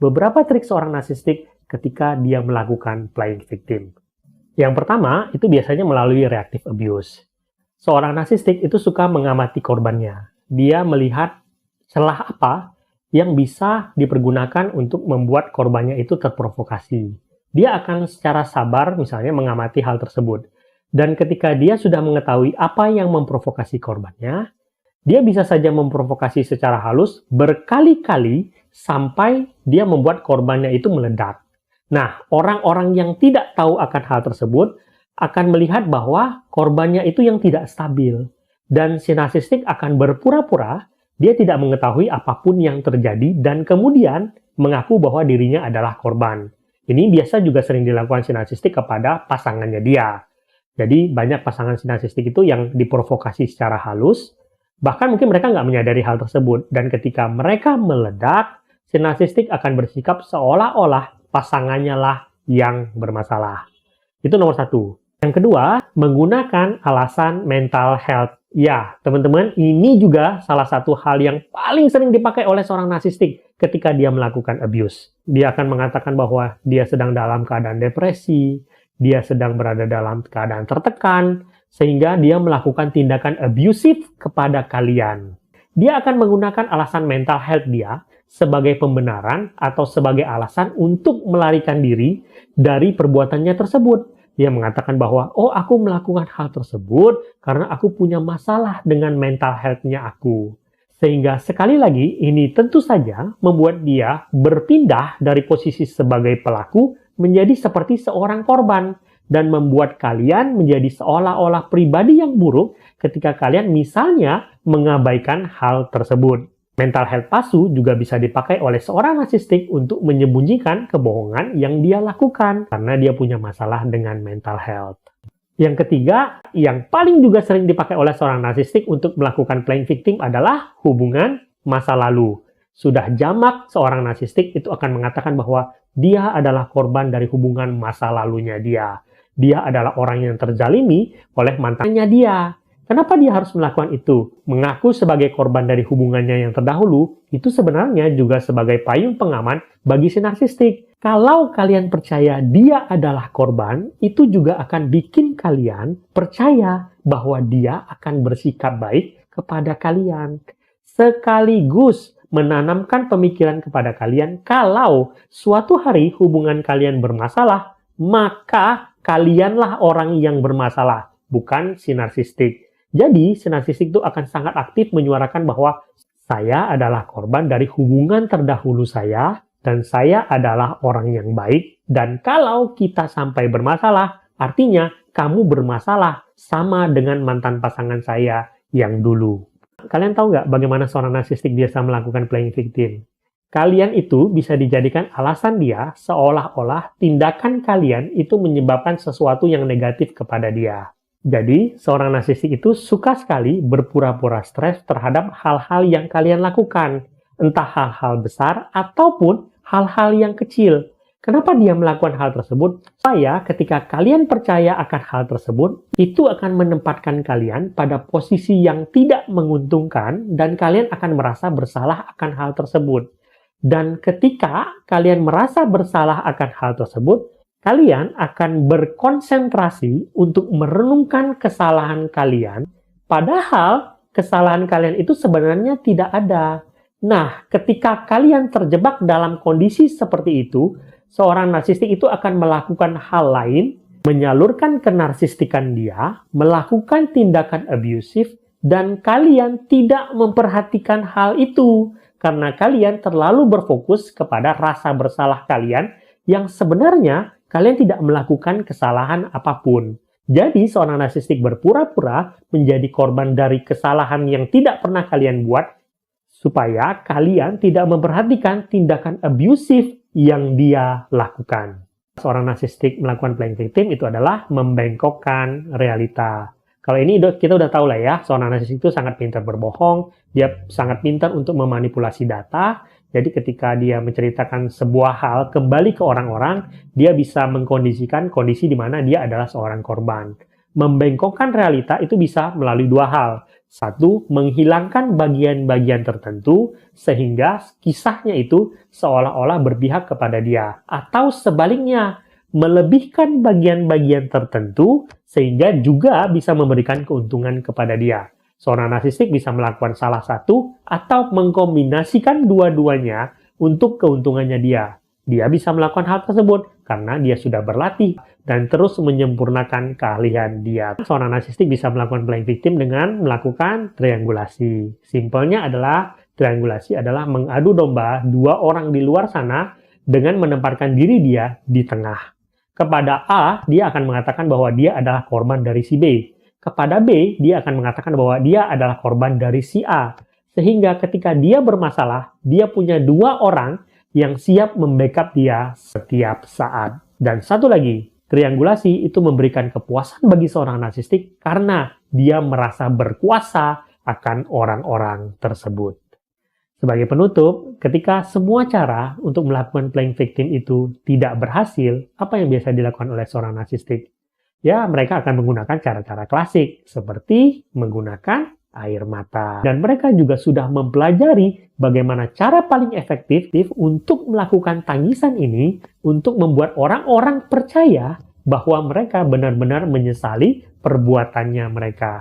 beberapa trik seorang narsistik ketika dia melakukan playing victim. Yang pertama, itu biasanya melalui reactive abuse. Seorang narsistik itu suka mengamati korbannya. Dia melihat celah apa yang bisa dipergunakan untuk membuat korbannya itu terprovokasi. Dia akan secara sabar misalnya mengamati hal tersebut. Dan ketika dia sudah mengetahui apa yang memprovokasi korbannya, dia bisa saja memprovokasi secara halus berkali-kali sampai dia membuat korbannya itu meledak. Nah, orang-orang yang tidak tahu akan hal tersebut akan melihat bahwa korbannya itu yang tidak stabil. Dan si narsistik akan berpura-pura dia tidak mengetahui apapun yang terjadi dan kemudian mengaku bahwa dirinya adalah korban. Ini biasa juga sering dilakukan si narsistik kepada pasangannya dia. Jadi banyak pasangan si narsistik itu yang diprovokasi secara halus, bahkan mungkin mereka nggak menyadari hal tersebut. Dan ketika mereka meledak, si narsistik akan bersikap seolah-olah pasangannya lah yang bermasalah. Itu nomor satu. Yang kedua, menggunakan alasan mental health. Ya, teman-teman, ini juga salah satu hal yang paling sering dipakai oleh seorang narsistik ketika dia melakukan abuse. Dia akan mengatakan bahwa dia sedang dalam keadaan depresi, dia sedang berada dalam keadaan tertekan, sehingga dia melakukan tindakan abusive kepada kalian. Dia akan menggunakan alasan mental health dia sebagai pembenaran atau sebagai alasan untuk melarikan diri dari perbuatannya tersebut. Dia mengatakan bahwa, oh aku melakukan hal tersebut karena aku punya masalah dengan mental health-nya aku. Sehingga sekali lagi ini tentu saja membuat dia berpindah dari posisi sebagai pelaku menjadi seperti seorang korban. Dan membuat kalian menjadi seolah-olah pribadi yang buruk ketika kalian misalnya mengabaikan hal tersebut. Mental health palsu juga bisa dipakai oleh seorang narsistik untuk menyembunyikan kebohongan yang dia lakukan karena dia punya masalah dengan mental health. Yang ketiga, yang paling juga sering dipakai oleh seorang narsistik untuk melakukan playing victim adalah hubungan masa lalu. Sudah jamak seorang narsistik itu akan mengatakan bahwa dia adalah korban dari hubungan masa lalunya dia. Dia adalah orang yang terzalimi oleh mantannya dia. Kenapa dia harus melakukan itu? Mengaku sebagai korban dari hubungannya yang terdahulu, itu sebenarnya juga sebagai payung pengaman bagi si narsistik. Kalau kalian percaya dia adalah korban, itu juga akan bikin kalian percaya bahwa dia akan bersikap baik kepada kalian. Sekaligus menanamkan pemikiran kepada kalian kalau suatu hari hubungan kalian bermasalah, maka kalianlah orang yang bermasalah, bukan si narsistik. Jadi, si narsistik itu akan sangat aktif menyuarakan bahwa saya adalah korban dari hubungan terdahulu saya, dan saya adalah orang yang baik, dan kalau kita sampai bermasalah, artinya kamu bermasalah sama dengan mantan pasangan saya yang dulu. Kalian tahu nggak bagaimana seorang narsistik biasa melakukan playing victim? Kalian itu bisa dijadikan alasan dia seolah-olah tindakan kalian itu menyebabkan sesuatu yang negatif kepada dia. Jadi, seorang narsistik itu suka sekali berpura-pura stres terhadap hal-hal yang kalian lakukan. Entah hal-hal besar ataupun hal-hal yang kecil. Kenapa dia melakukan hal tersebut? Supaya ketika kalian percaya akan hal tersebut, itu akan menempatkan kalian pada posisi yang tidak menguntungkan dan kalian akan merasa bersalah akan hal tersebut. Dan ketika kalian merasa bersalah akan hal tersebut, kalian akan berkonsentrasi untuk merenungkan kesalahan kalian, padahal kesalahan kalian itu sebenarnya tidak ada. Nah, ketika kalian terjebak dalam kondisi seperti itu, seorang narsistik itu akan melakukan hal lain, menyalurkan kenarsistikan dia, melakukan tindakan abusif, dan kalian tidak memperhatikan hal itu, karena kalian terlalu berfokus kepada rasa bersalah kalian yang sebenarnya kalian tidak melakukan kesalahan apapun. Jadi, seorang narsistik berpura-pura menjadi korban dari kesalahan yang tidak pernah kalian buat, supaya kalian tidak memperhatikan tindakan abusif yang dia lakukan. Seorang narsistik melakukan playing victim itu adalah membengkokkan realita. Kalau ini kita udah tahu lah ya, seorang narsistik itu sangat pintar berbohong, dia sangat pintar untuk memanipulasi data. Jadi ketika dia menceritakan sebuah hal kembali ke orang-orang, dia bisa mengkondisikan kondisi di mana dia adalah seorang korban. Membengkokkan realita itu bisa melalui dua hal. Satu, menghilangkan bagian-bagian tertentu sehingga kisahnya itu seolah-olah berpihak kepada dia. Atau sebaliknya, melebihkan bagian-bagian tertentu sehingga juga bisa memberikan keuntungan kepada dia. Seorang narsistik bisa melakukan salah satu atau mengkombinasikan dua-duanya untuk keuntungannya dia. Dia bisa melakukan hal tersebut karena dia sudah berlatih dan terus menyempurnakan keahlian dia. Seorang narsistik bisa melakukan playing victim dengan melakukan triangulasi. Simpelnya adalah triangulasi adalah mengadu domba dua orang di luar sana dengan menempatkan diri dia di tengah. Kepada A, dia akan mengatakan bahwa dia adalah korban dari si B. Kepada B, dia akan mengatakan bahwa dia adalah korban dari si A. Sehingga ketika dia bermasalah, dia punya dua orang yang siap membackup dia setiap saat. Dan satu lagi, triangulasi itu memberikan kepuasan bagi seorang narsistik karena dia merasa berkuasa akan orang-orang tersebut. Sebagai penutup, ketika semua cara untuk melakukan playing victim itu tidak berhasil, apa yang biasa dilakukan oleh seorang narsistik? Ya, mereka akan menggunakan cara-cara klasik, seperti menggunakan air mata. Dan mereka juga sudah mempelajari bagaimana cara paling efektif untuk melakukan tangisan ini untuk membuat orang-orang percaya bahwa mereka benar-benar menyesali perbuatannya mereka.